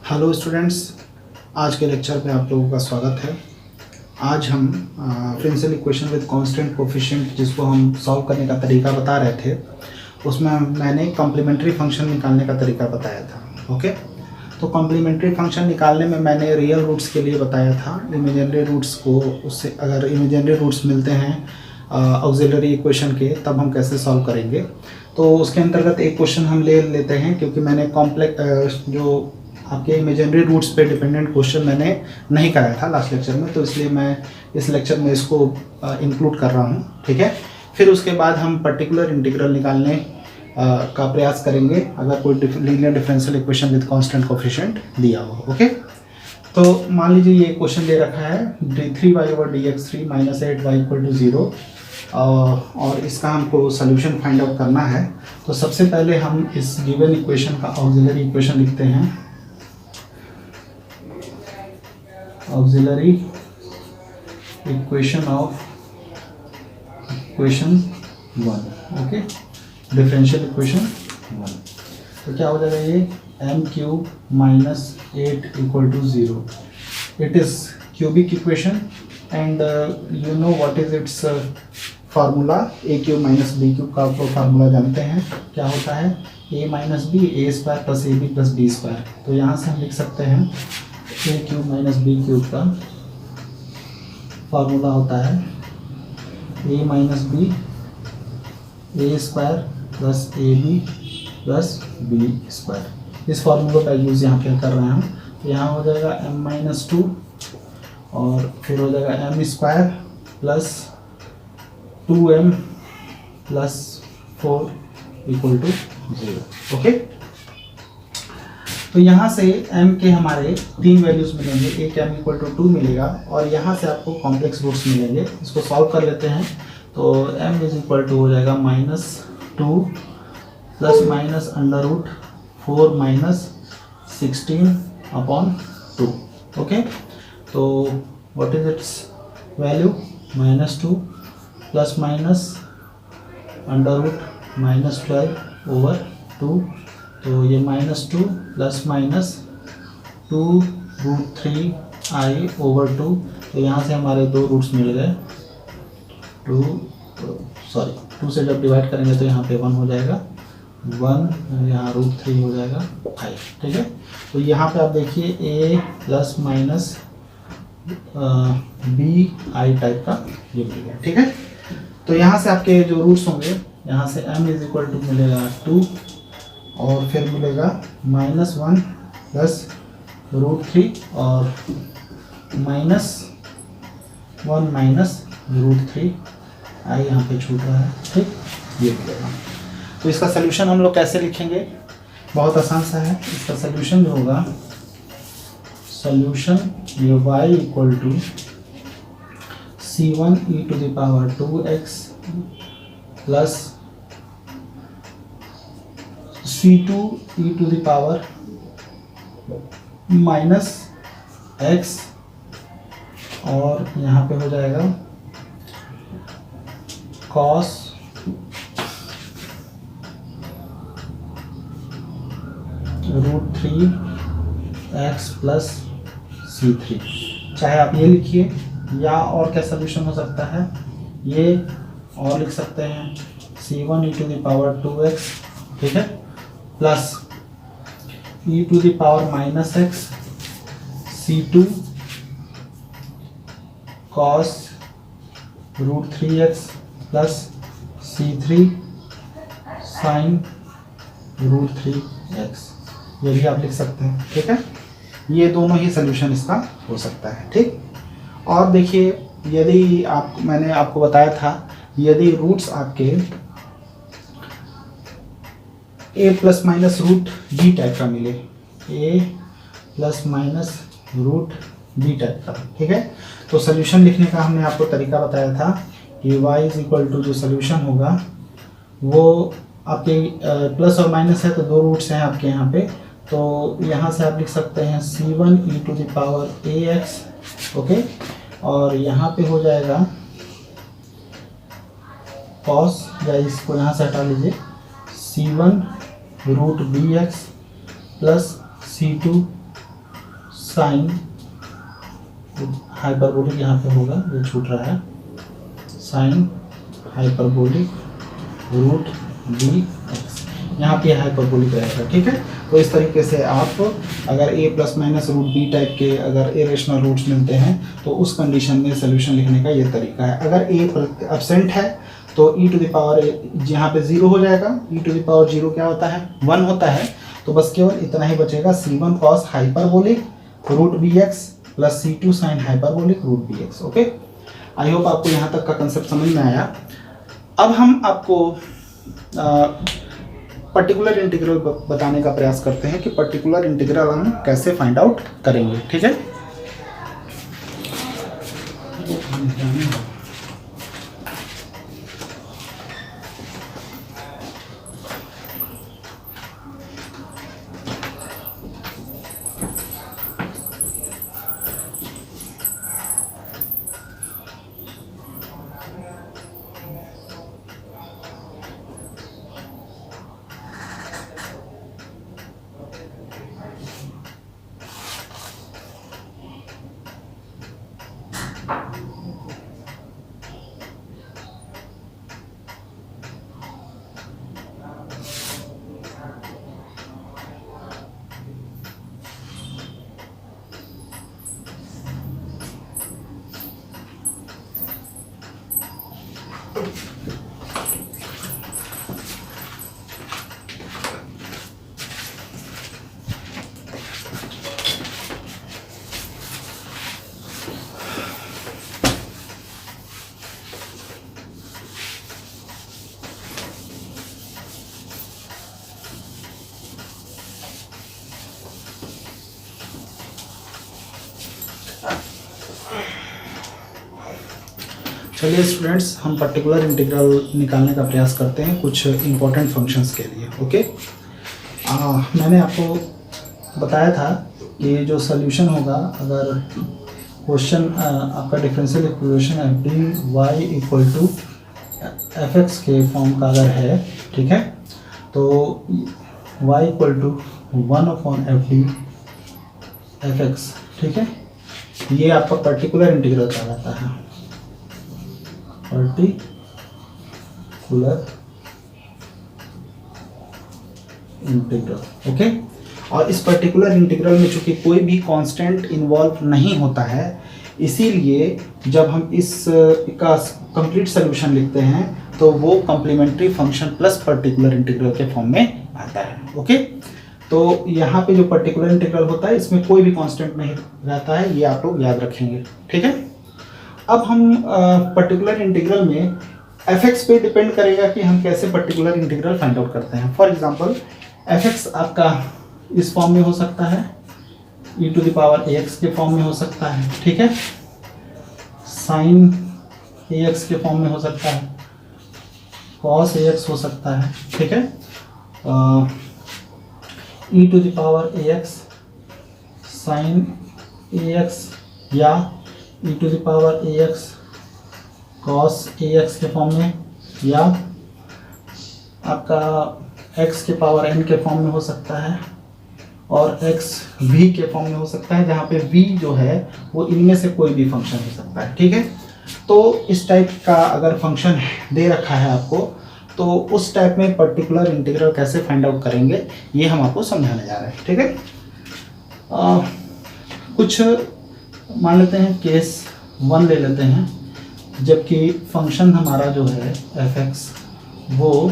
Hello students, आज के lecture पे आप लोगों का स्वागत है। आज हम differential equation with constant coefficient जिसको हम सॉल्व करने का तरीका बता रहे थे, उसमें मैंने कॉम्प्लीमेंट्री फंक्शन निकालने का तरीका बताया था। ओके, तो कॉम्प्लीमेंट्री फंक्शन निकालने में मैंने रियल रूट्स के लिए बताया था। इमेजिनरी रूट्स को उससे अगर इमेजिनरी रूट्स मिलते हैं ऑक्सिलरी इक्वेशन के, तब हम कैसे सॉल्व करेंगे। तो उसके अंतर्गत एक क्वेश्चन हम ले लेते हैं, क्योंकि मैंने कॉम्प्लेक्स जो आपके इमेजिनरी रूट्स पे डिपेंडेंट क्वेश्चन मैंने नहीं कराया था लास्ट लेक्चर में, तो इसलिए मैं इस लेक्चर में इसको इंक्लूड कर रहा हूँ। ठीक है, फिर उसके बाद हम पर्टिकुलर इंटीग्रल निकालने का प्रयास करेंगे अगर कोई linear differential equation with constant coefficient दिया हो। ओके, तो मान लीजिए ये क्वेश्चन दे रखा है d3y/dx3 - 8y = 0 और इसका हमको सोल्यूशन फाइंड आउट करना है। तो सबसे पहले हम इस गिवन इक्वेशन का ऑक्सिलरी इक्वेशन लिखते हैं। Auxiliary equation of equation 1। Okay, differential equation 1। तो क्या हो जाएगा ये m³ - 8 = 0। It is cubic equation and you know what is it's formula. a³ - b³ का आप लोग फार्मूला जानते हैं, क्या होता है a - b a² + ab + b²। तो यहाँ से हम लिख सकते हैं a³ - b³ का फार्मूला होता है a - b a² + ab + b²। इस फार्मूले का यूज़ यहाँ पे कर रहे हैं हम। तो यहाँ हो जाएगा m-2 और फिर हो जाएगा m² + 2m + 4 = 0। ओके, तो यहाँ से m के हमारे 3 वैल्यूज़ मिलेंगे। एक m = 2 मिलेगा और यहाँ से आपको कॉम्प्लेक्स रूट्स मिलेंगे। इसको सॉल्व कर लेते हैं। तो m = हो जाएगा -2 ± √4 - 16/2। ओके, तो व्हाट इज इट्स वैल्यू -2 ± √12/2। तो ये -2 ± 2√3i/2। तो यहाँ से हमारे दो रूट्स मिल गए। 2 से जब डिवाइड करेंगे तो यहाँ पे 1 हो जाएगा, 1 यहाँ √3 हो जाएगा 5। ठीक है, तो यहाँ पे आप देखिए a ± b i टाइप का ये मिल गया। ठीक है, तो यहाँ से आपके जो रूट्स होंगे, यहाँ से m = मिलेगा 2 और फिर मिलेगा -1 + √3 और -1 - √3 i यहाँ पे छूट रहा है। ठीक, ये मिलेगा। तो इसका सोल्यूशन हम लोग कैसे लिखेंगे, बहुत आसान सा है। इसका सोल्यूशन जो होगा, सोल्यूशन y = c1e⁻²x + c2e⁻−x और यहाँ पे हो जाएगा cos √3x + c3। चाहे आप ये लिखिए या और क्या सोल्यूशन हो सकता है, ये और लिख सकते हैं c1e⁻²x। ठीक है, plus e⁻−x c2 cos √3x + c3 sin √3x। ये भी आप लिख सकते हैं। ठीक है, ये दोनों ही सोल्यूशन इसका हो सकता है। ठीक, और देखिए, यदि मैंने आपको बताया था, यदि रूट्स आपके a ± √b टाइप का मिले, a ± √b टाइप का। ठीक है, तो सोल्यूशन लिखने का हमने आपको तरीका बताया था कि y = जो सोल्यूशन होगा वो आपके प्लस और माइनस है, तो दो रूट्स हैं आपके यहाँ पे। तो यहाँ से आप लिख सकते हैं c1e⁻ax। ओके, और यहाँ पे हो जाएगा cos, या इसको यहाँ से हटा लीजिए, c1 √bx plus c2 sine hyperbolic यहाँ पे होगा, ये छूट रहा है, sine hyperbolic root B X, यहाँ पे हाइपरबोलिक रहेगा। ठीक है, तो इस तरीके से आप अगर a plus minus root B type के अगर इरेशनल रूट्स मिलते हैं तो उस कंडीशन में सोल्यूशन लिखने का ये तरीका है। अगर a एब्सेंट है तो e टू द पावर यहाँ पे 0 हो जाएगा, e टू द पावर 0 क्या होता है 1 होता है, तो बस केवल इतना ही बचेगा, c1 cos hyperbolic root B X plus c2 sine hyperbolic root B X. Okay, I hope आपको यहाँ तक का कंसेप्ट समझ में आया। अब हम आपको पर्टिकुलर इंटीग्रल बताने का प्रयास करते हैं कि पर्टिकुलर इंटीग्रल हम कैसे फाइंड आउट करेंगे। ठीक है, चलिए स्टूडेंट्स, हम पर्टिकुलर इंटीग्रल निकालने का प्रयास करते हैं कुछ इम्पोर्टेंट फंक्शंस के लिए। ओके, मैंने आपको बताया था कि जो सॉल्यूशन होगा, अगर क्वेश्चन आपका डिफरेंशियल इक्वेशन है D Y equal to F X के फॉर्म का अगर है, ठीक है, तो y equal to 1/f(d) F X, ठीक है, ये आपका पर्टिकुलर इंटीग्रल कहलाता है, पर्टिकुलर इंटीग्रल। ओके, और इस पर्टिकुलर इंटीग्रल में चूंकि कोई भी कांस्टेंट इन्वॉल्व नहीं होता है, इसीलिए जब हम इस का कंप्लीट सोल्यूशन लिखते हैं तो वो complementary function plus particular integral के फॉर्म में आता है। ओके, तो यहाँ पे जो पर्टिकुलर इंटीग्रल होता है इसमें कोई भी कांस्टेंट नहीं रहता है, ये आप लोग याद रखेंगे। ठीक है, अब हम पर्टिकुलर इंटीग्रल में एफ एक्स पे डिपेंड करेगा कि हम कैसे पर्टिकुलर इंटीग्रल फाइंड आउट करते हैं। फॉर एग्जांपल एफ एक्स आपका इस फॉर्म में हो सकता है, e to the power ax के फॉर्म में हो सकता है, ठीक है, साइन ax के फॉर्म में हो सकता है, cos ax हो सकता है, ठीक है, e to the power ax sine ax या e to the power ax cos ax के फॉर्म में, या आपका x के पावर n के फॉर्म में हो सकता है, और x v के फॉर्म में हो सकता है, जहाँ पे v जो है वो इनमें से कोई भी फंक्शन हो सकता है। ठीक है, तो इस टाइप का अगर फंक्शन दे रखा है आपको, तो उस टाइप में पर्टिकुलर इंटीग्रल कैसे फाइंड आउट करेंगे ये हम आपको समझाने जा रहे हैं। ठीक है, कुछ मान लेते हैं, केस 1 ले लेते हैं, जबकि फंक्शन हमारा जो है एफ एक्स वो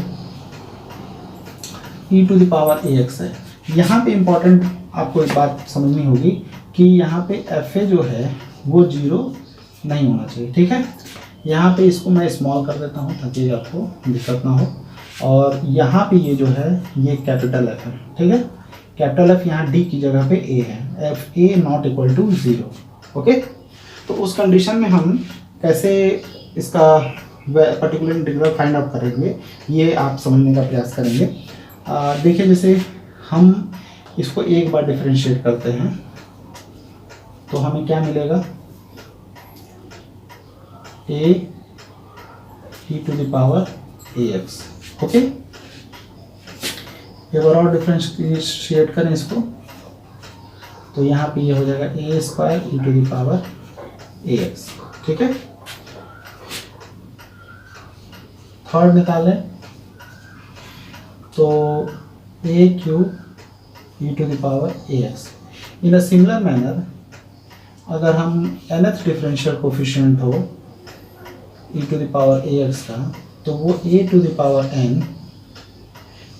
e to the power ax है। यहाँ पे इम्पॉर्टेंट आपको एक बात समझनी होगी कि यहाँ पे एफ ए जो है वो 0 नहीं होना चाहिए। ठीक है, यहाँ पे इसको मैं स्मॉल कर देता हूँ ताकि आपको दिक्कत ना हो, और यहाँ पे ये जो है ये कैपिटल एफ है। ठीक है, कैपिटल एफ यहाँ डी की जगह पे ए है, F A not equal to 0। Okay, तो उस कंडीशन में हम कैसे इसका पर्टिकुलर इंटीग्रल फाइंड आउट करेंगे ये आप समझने का प्रयास करेंगे। देखिए, जैसे हम इसको एक बार डिफरेंशिएट करते हैं तो हमें क्या मिलेगा, a e to the power ax। Okay, एक बार और डिफरेंशिएट करें इसको तो यहाँ पे ये हो जाएगा a square e to the power a x. ठीक है, थर्ड निकालें तो a cube e to the power a x. In a similar manner अगर हम nth डिफरेंशियल कोफिशिएंट हो e to the power a x का, तो वो a to the power n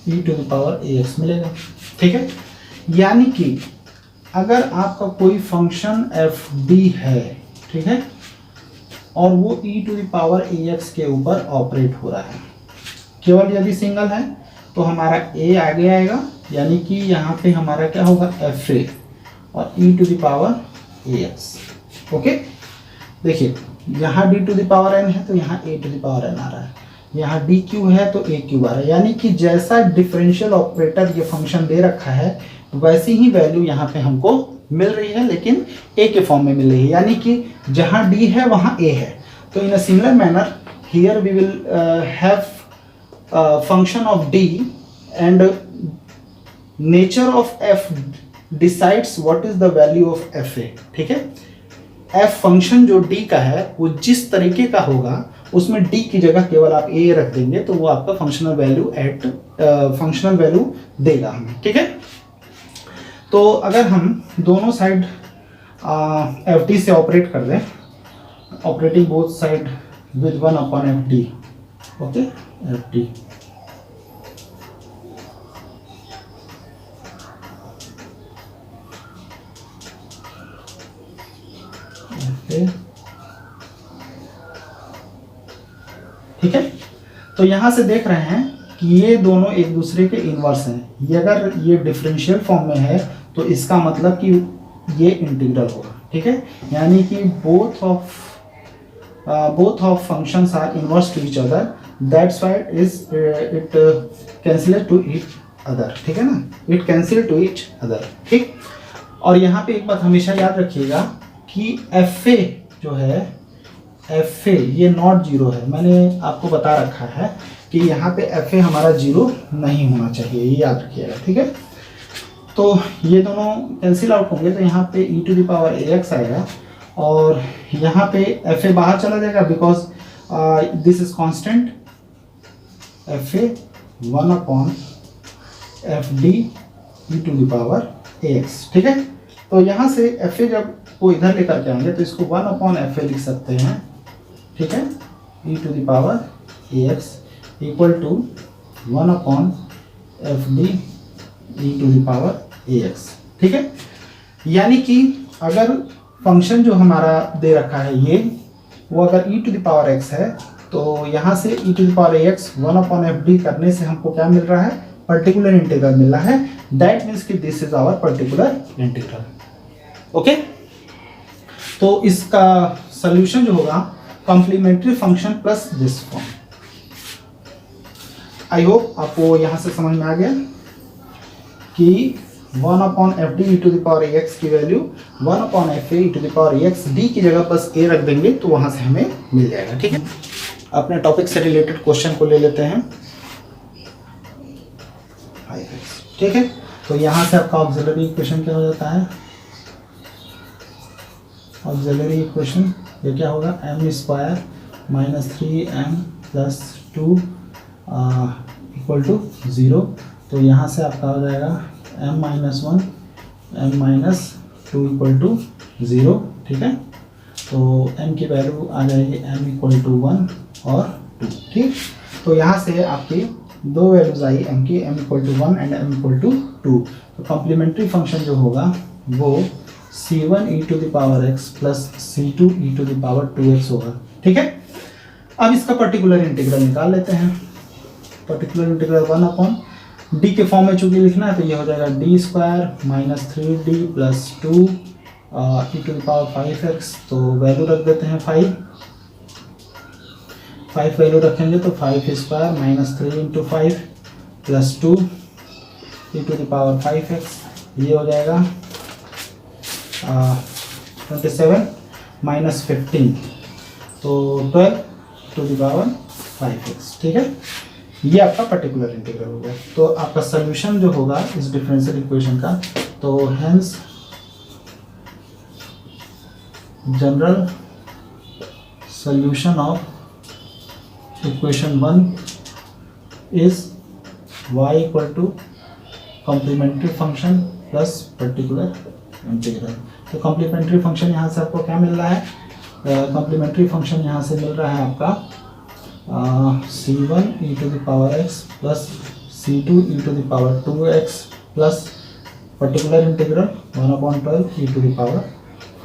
e to the power a x मिलेगा। ठीक है, यानी कि अगर आपका कोई फंक्शन एफ डी है, ठीक है, और वो e to the power a x के ऊपर ऑपरेट हो रहा है, केवल यदि सिंगल है तो हमारा ए आगे आएगा, यानी कि यहाँ पे हमारा क्या होगा एफ ए और e to the power a x. Okay, देखिए यहाँ d to the power n है तो यहाँ a to the power n आ रहा है, यहाँ डी क्यू है तो ए क्यू आ रहा है, यानी कि जैसा डिफरेंशियल ऑपरेटर ये फंक्शन दे रखा है वैसी ही वैल्यू यहाँ पे हमको मिल रही है, लेकिन ए के फॉर्म में मिल रही है, यानी कि जहाँ डी है वहाँ ए है। तो in a similar manner here we will have function of d and nature of f decides what is the value of f a. ठीक है, एफ फंक्शन जो डी का है वो जिस तरीके का होगा उसमें डी की जगह केवल आप ए रख देंगे तो वो आपका फंक्शनल वैल्यू देगा हमें। ठीक है, तो अगर हम दोनों साइड एफ डी से ऑपरेट कर दें, operating both side with 1 upon f D. Okay, F D ठीक है, तो यहां से देख रहे हैं कि ये दोनों एक दूसरे के इनवर्स हैं। ये अगर ये डिफरेंशियल फॉर्म में है तो इसका मतलब कि ये इंटीग्रल होगा। ठीक है, यानी कि both of functions are inverse two each other, that's why it cancel two each other. ठीक है ना, it cancel two each other. ठीक, और यहाँ पे एक बात हमेशा याद रखिएगा कि एफ ए जो है एफ ए ये नॉट जीरो है। मैंने आपको बता रखा है कि यहाँ पे एफ ए हमारा जीरो नहीं होना चाहिए, ये याद रखिएगा। ठीक है, तो ये दोनों कैंसिल आउट होंगे तो यहाँ पे e to the power a x आएगा और यहाँ पे एफ ए बाहर चला जाएगा because this is constant f a 1 upon f d e to the power a x. ठीक है, तो यहाँ से एफ ए जब वो इधर लेकर के आएंगे तो इसको 1 अपॉन एफ ए लिख सकते हैं। ठीक है, e to the power a x equal to 1 upon f d e to the power a x. ठीक है, यानी कि अगर फंक्शन जो हमारा दे रखा है ये वो अगर e to the power x है तो यहाँ से e to the power a x 1 upon f d करने से हमको क्या मिल रहा है, पर्टिकुलर इंटीग्रल मिल रहा है। दैट मीन्स कि this is our particular integral. Okay, तो इसका सॉल्यूशन जो होगा complementary function plus this form. I hope आपको यहाँ से समझ में आ गया कि 1 upon f d e to the power a x की value 1 upon f a e to the power a x, d की जगह बस ए रख देंगे तो वहाँ से हमें मिल जाएगा। ठीक है, अपने टॉपिक से रिलेटेड क्वेश्चन को ले लेते हैं। ठीक है, तो यहाँ से आपका ऑक्सिलरी इक्वेशन क्या हो जाता है, ऑक्सिलरी इक्वेशन ये क्या होगा, M square minus 3m plus 2 equal to 0। तो यहाँ से आपका हो जाएगा m minus 1 m minus 2 equal to 0। ठीक है, तो m की वैल्यू आ जाएगी m इक्वल टू 1 और 2। ठीक, तो यहाँ से आपकी दो वैल्यूज आई m की, m equal to 1 and m equal to 2। तो कॉम्प्लीमेंट्री फंक्शन जो होगा वो c1 e to the power x plus c2 e to the power 2x होगा। ठीक है, अब इसका पर्टिकुलर इंटीग्रल निकाल लेते हैं। पर्टिकुलर इंटीग्रल 1 अपॉन डी के फॉर्म में चूंकि लिखना है तो ये हो जाएगा D square minus 3d plus 2 e to the power 5x। तो वैल्यू रख देते हैं 5 वैल्यू रखेंगे तो 5 square minus 3 into 5 plus 2 e to the power 5x। ये हो जाएगा 27 माइनस 15 तो 12 टू द पावर 5x। ठीक है, ये आपका पर्टिकुलर इंटीग्रल हो गया। तो आपका सोल्यूशन जो होगा इस डिफरेंशियल इक्वेशन का, तो hence general solution of equation 1 is y equal to complementary function plus particular integral। तो complementary function यहाँ से आपको क्या मिल रहा है? complementary function यहाँ से मिल रहा है आपका c1 e to the power x plus c2 e to the power 2x plus particular integral 1/12 e to the power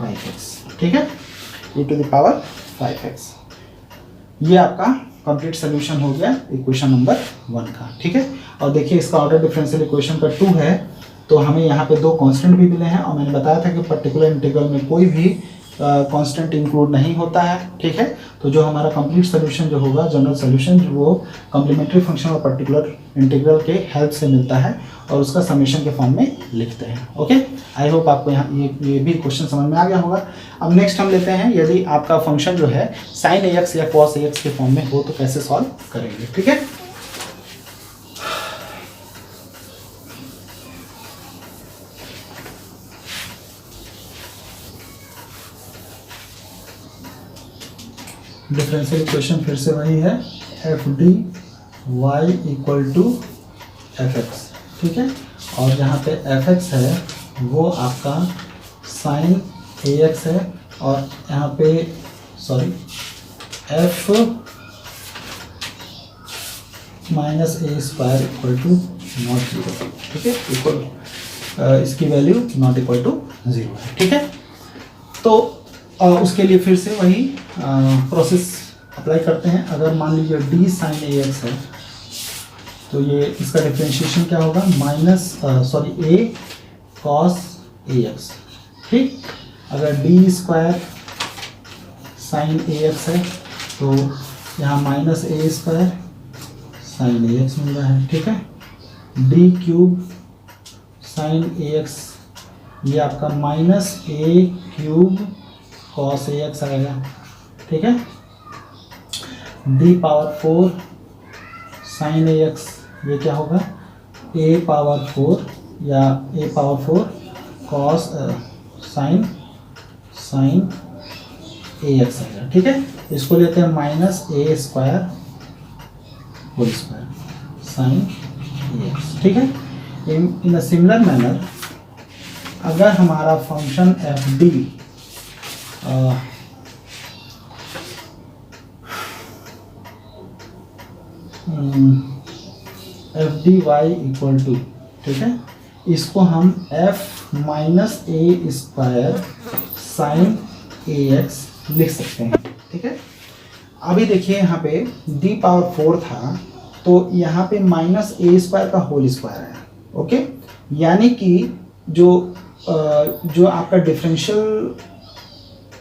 5x। ठीक है, e to the power 5x। ये आपका कंप्लीट सोल्यूशन हो गया इक्वेशन नंबर 1 का। ठीक है, और देखिए इसका ऑर्डर डिफरेंशियल इक्वेशन का 2 है, तो हमें यहाँ पे 2 कांस्टेंट भी मिले हैं, और मैंने बताया था कि पर्टिकुलर इंटीग्रल में कोई भी कांस्टेंट इंक्लूड नहीं होता है। ठीक है, तो जो हमारा कंप्लीट सोल्यूशन जो होगा, जनरल सोल्यूशन, वो कॉम्प्लीमेंट्री फंक्शन और पर्टिकुलर इंटीग्रल के हेल्प से मिलता है, और उसका समेशन के फॉर्म में लिखते हैं। ओके, आई होप आपको यहाँ ये भी क्वेश्चन समझ में आ गया होगा। अब नेक्स्ट हम लेते हैं, यदि आपका फंक्शन जो है साइन AX या कॉस AX के फॉर्म में हो तो कैसे सॉल्व करेंगे। ठीक है, डिफरेंशियल इक्वेशन फिर से वही है, F D Y equal to F X. ठीक है, और जहाँ पे एफ एक्स है वो आपका साइन ए एक्स है, और यहाँ पे F minus A square equal to not zero. ठीक है, इक्वल इसकी value not equal to zero है। ठीक है, तो उसके लिए फिर से वही प्रोसेस अप्लाई करते हैं। अगर मान लीजिए डी साइन ए एक्स है, तो ये इसका डिफ्रेंशिएशन क्या होगा, ए कॉस ए एक्स। ठीक, अगर डी स्क्वायर साइन ए एक्स है, तो यहाँ माइनस ए स्क्वायर साइन ए एक्स मिल रहा है। ठीक है, डी क्यूब साइन ए एक्स, ये आपका minus A cube cos A x आएगा। ठीक है, डी पावर 4 साइन ए एक्स, ये क्या होगा, ए पावर 4 या ए पावर 4 कॉस साइन ए एक्स आएगा। ठीक है, इसको लेते हैं माइनस ए स्क्वायर होल स्क्वायर साइन ए एक्स। ठीक है, इन अ सिमिलर मैनर अगर हमारा function F D F D Y equal to, ठीक है, इसको हम एफ माइनस ए स्क्वायर साइन ए एक्स लिख सकते हैं। ठीक है, अभी देखिए यहाँ पे डी पावर 4 था, तो यहाँ पे माइनस ए स्क्वायर का होल स्क्वायर है। ओके, यानी कि जो आपका डिफरेंशियल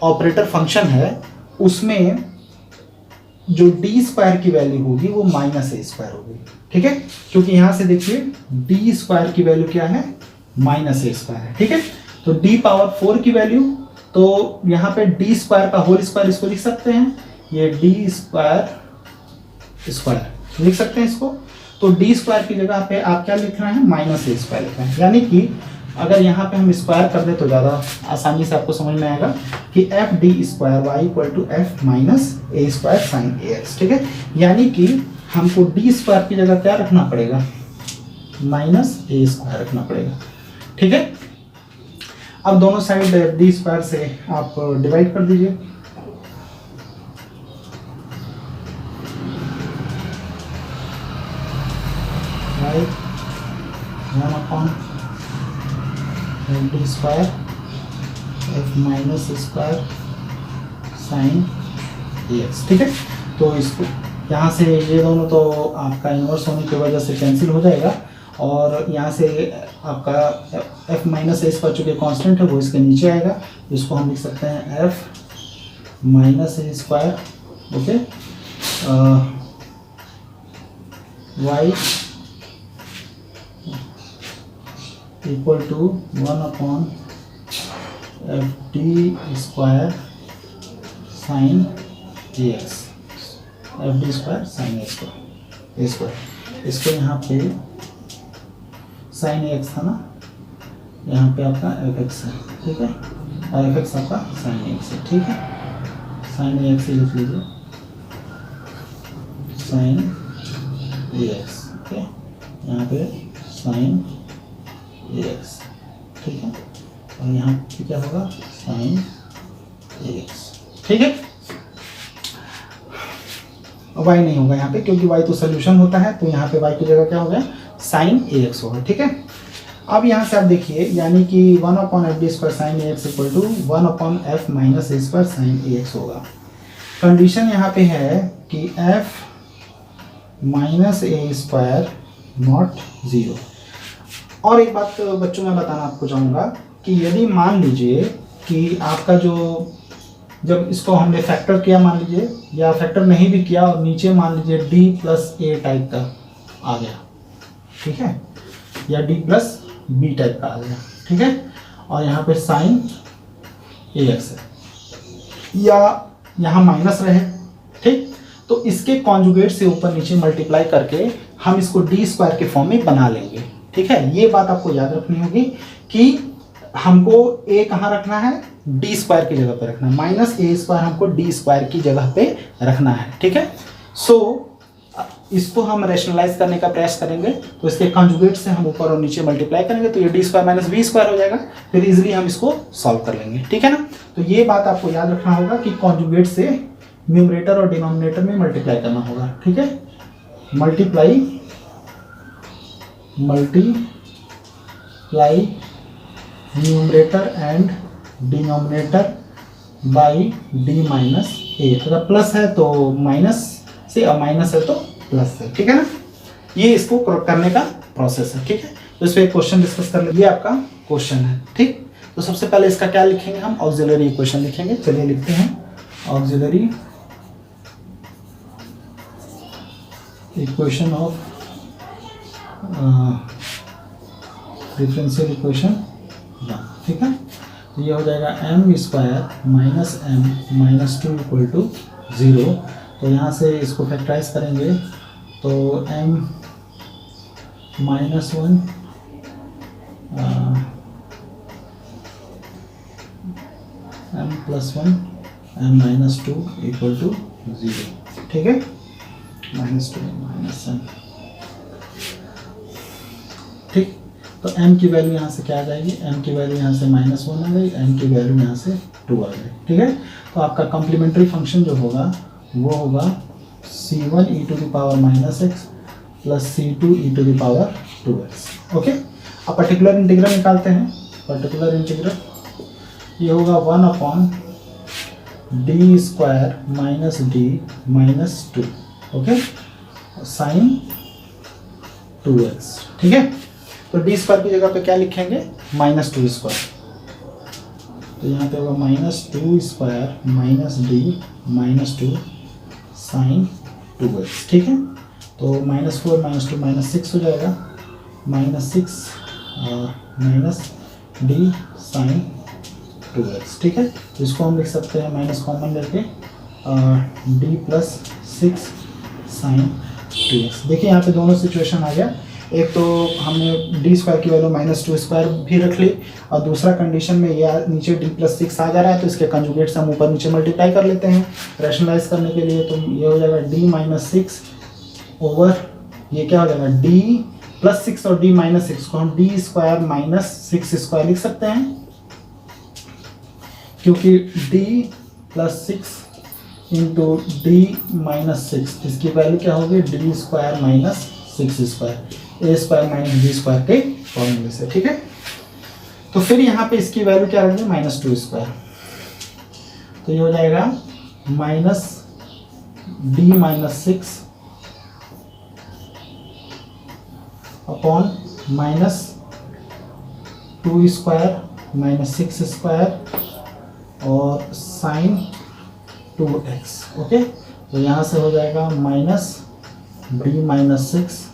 ऑपरेटर फंक्शन है उसमें जो डी स्क्वायर की वैल्यू होगी वो माइनस ए स्क्वायर होगी। ठीक है, क्योंकि यहाँ से देखिए डी स्क्वायर की वैल्यू क्या है, माइनस ए स्क्वायर है। ठीक है, तो डी पावर 4 की वैल्यू, तो यहाँ पे डी स्क्वायर का होल स्क्वायर इसको लिख सकते हैं, ये डी स्क्वायर लिख सकते हैं इसको। तो डी स्क्वायर की जगह पे आप क्या लिख रहे हैं, माइनस ए स्क्वायर लिख रहे हैं। यानी कि अगर यहाँ पे हम स्क्वायर कर दें तो ज़्यादा आसानी से आपको समझ में आएगा कि F D square Y equal to F minus A square sine A x. ठीक है, यानी कि हमको डी स्क्वायर की जगह क्या रखना पड़ेगा, माइनस ए स्क्वायर रखना पड़ेगा। ठीक है, अब दोनों साइड एफ डी स्क्वायर से आप डिवाइड कर दीजिए। राइट, 1/एफ d square f minus square sine ए एक्स। ठीक है, तो इसको यहाँ से ये दोनों तो आपका इन्वर्स होने की वजह से कैंसिल हो जाएगा, और यहाँ से आपका एफ माइनस ए स्क्वायर चूँकि कांस्टेंट है वो इसके नीचे आएगा, इसको हम लिख सकते हैं f minus A square, okay, y equal to 1/एफ d square sine A x, f D square sine a square. इसको यहाँ पे साइन ए एक्स था ना, यहाँ पे आपका एफ एक्स है। ठीक है, और एफ एक्स आपका साइन ए एक्स है, ठीक है। साइन ए एक्स लिख लीजिए, साइन ए एक्स, ओके, यहाँ पे साइन ए एक्स, ठीक है। और यहाँ पे क्या होगा, साइन ए एक्स, ठीक है। y नहीं होगा यहाँ पे, क्योंकि y तो सोल्यूशन होता है, तो यहाँ पे y की जगह क्या हो गया, साइन ए एक्स होगा, ठीक है। अब यहाँ से आप देखिए, यानी कि 1/f d² sine A x equal to 1/f minus A square sine A X होगा। कंडीशन यहाँ पे है कि f minus A square not 0। और एक बात बच्चों मैं बताना आपको चाहूँगा कि यदि मान लीजिए कि आपका जो, जब इसको हमने फैक्टर किया मान लीजिए, या फैक्टर नहीं भी किया और नीचे मान लीजिए d प्लस ए टाइप का आ गया, ठीक है, या d प्लस बी टाइप का आ गया, ठीक है, और यहाँ पे साइन ए एक्स है, या यहाँ माइनस रहे, ठीक, तो इसके कॉन्जुगेट से ऊपर नीचे मल्टीप्लाई करके हम इसको डी स्क्वायर के फॉर्म में बना लेंगे, ठीक है। ये बात आपको याद रखनी होगी कि हमको ए कहाँ रखना है, डी स्क्वायर की जगह पे रखना है, माइनस ए स्क्वायर हमको डी स्क्वायर की जगह पे रखना है, ठीक है। सो इसको हम रैशनलाइज करने का प्रयास करेंगे, तो इसके कॉन्जुगेट से हम ऊपर और नीचे मल्टीप्लाई करेंगे, तो ये D square minus B square हो जाएगा, फिर इजीली हम इसको सॉल्व कर लेंगे, ठीक है ना। तो ये बात आपको याद रखना होगा कि कॉन्जुगेट से न्यूमरेटर और डिनोमिनेटर में मल्टीप्लाई करना होगा, ठीक है। Multiply numerator and denominator by d minus a. अगर प्लस है तो माइनस से, और माइनस है तो प्लस से, ठीक है ना। ये इसको करने का प्रोसेस है, ठीक है। तो इस पर एक क्वेश्चन डिस्कस कर लेंगे, ये आपका क्वेश्चन है, ठीक। तो सबसे पहले इसका क्या लिखेंगे हम, ऑक्सिलरी इक्वेशन लिखेंगे। चलिए लिखते हैं auxiliary equation of differential equation, ठीक है। तो ये हो जाएगा M square minus M minus 2 equal to 0। तो यहाँ से इसको फैक्टराइज करेंगे तो m minus 1 m plus 1 m minus 2 equal to 0, ठीक है, माइनस 2 माइनस m, ठीक। तो m की वैल्यू यहाँ से क्या आ जाएगी, m की वैल्यू यहाँ से माइनस 1 आ गई, m की वैल्यू यहाँ से 2 आ गई, ठीक है। तो आपका कॉम्प्लीमेंट्री फंक्शन जो होगा वो होगा c1 e to the power minus x plus c2 e to the power 2x, okay. अब पर्टिकुलर इंटीग्रल निकालते हैं। पर्टिकुलर इंटीग्रल ये होगा 1/d² minus d minus 2, okay, sine 2x, ठीक है। तो डी स्क्वायर की जगह पे क्या लिखेंगे, माइनस 2 स्क्वायर, तो यहाँ पे होगा minus 2 square minus d minus 2 sine 2x, ठीक है। तो माइनस 4 माइनस 2 माइनस 6 हो जाएगा, minus 6 minus D sign 2x, ठीक है। तो इसको हम लिख सकते हैं माइनस कॉमन लेके डी प्लस 6 साइन 2x। देखिए यहाँ पे दोनों सिचुएशन आ गया, एक तो हमने डी स्क्वायर की वैल्यू माइनस 2 स्क्वायर भी रख ली, और दूसरा कंडीशन में ये नीचे डी प्लस 6 आ जा रहा है, तो इसके कंजुगेट से हम ऊपर नीचे मल्टीप्लाई कर लेते हैं रैशनलाइज करने के लिए। तो ये हो जाएगा डी माइनस 6 ओवर ये क्या हो जाएगा, डी प्लस 6 और डी माइनस 6 को हम डी स्क्वायर माइनस 6 स्क्वायर लिख सकते हैं, क्योंकि D plus 6 into D minus 6 इसकी वैल्यू क्या होगी, डी स्क्वायर माइनस 6 स्क्वायर, ए स्क्वायर माइनस बी स्क्वायर के फॉर्मूले से, ठीक है। तो फिर यहाँ पे इसकी वैल्यू क्या रहेगी, माइनस 2 स्क्वायर, तो ये हो जाएगा minus D minus 6 upon minus 2 square minus 6 square और साइन 2x, ओके। तो यहाँ से हो जाएगा माइनस डी माइनस 6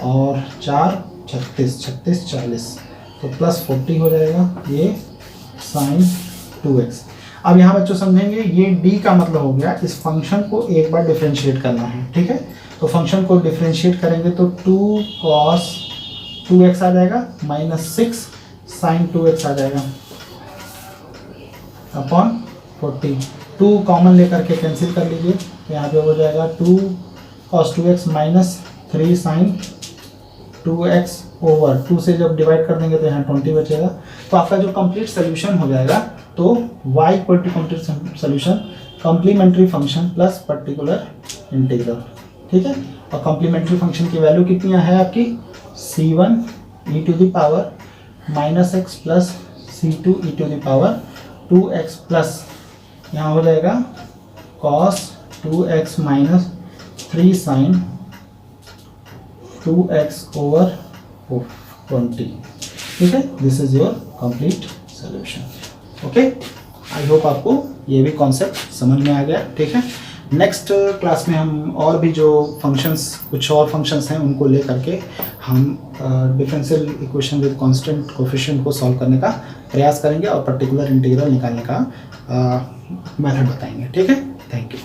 और 4 36 36 40, तो प्लस 40 हो जाएगा ये साइन 2x। अब यहाँ बच्चों समझेंगे, ये d का मतलब हो गया इस फंक्शन को एक बार डिफरेंशिएट करना है, ठीक है। तो फंक्शन को डिफरेंशिएट करेंगे तो 2 cos 2x आ जाएगा माइनस 6 साइन 2x आ जाएगा, अपॉन 40, 2 कॉमन लेकर के कैंसिल कर लीजिए, तो यहाँ पे हो जाएगा 2 cos 2x minus 3 sin 2x over 2 से जब डिवाइड कर देंगे तो यहाँ 20 बचेगा। तो आपका जो कंप्लीट सोल्यूशन हो जाएगा, तो y equal to complete solution complementary function plus particular integral, ठीक है। और कॉम्प्लीमेंट्री फंक्शन की वैल्यू कितनी है आपकी, c1 e to the power minus x plus c2 e to the power 2x plus यहाँ हो जाएगा cos 2x minus 3 sin 2x over 20, ठीक है। This is your complete solution. Okay, I hope आपको ये भी कॉन्सेप्ट समझ में आ गया, ठीक है। नेक्स्ट क्लास में हम और भी जो फंक्शंस, कुछ और फंक्शंस हैं, उनको ले करके हम differential equation with constant coefficient को सॉल्व करने का प्रयास करेंगे और पर्टिकुलर इंटीग्रल निकालने का मेथड बताएंगे, ठीक है। Thank you.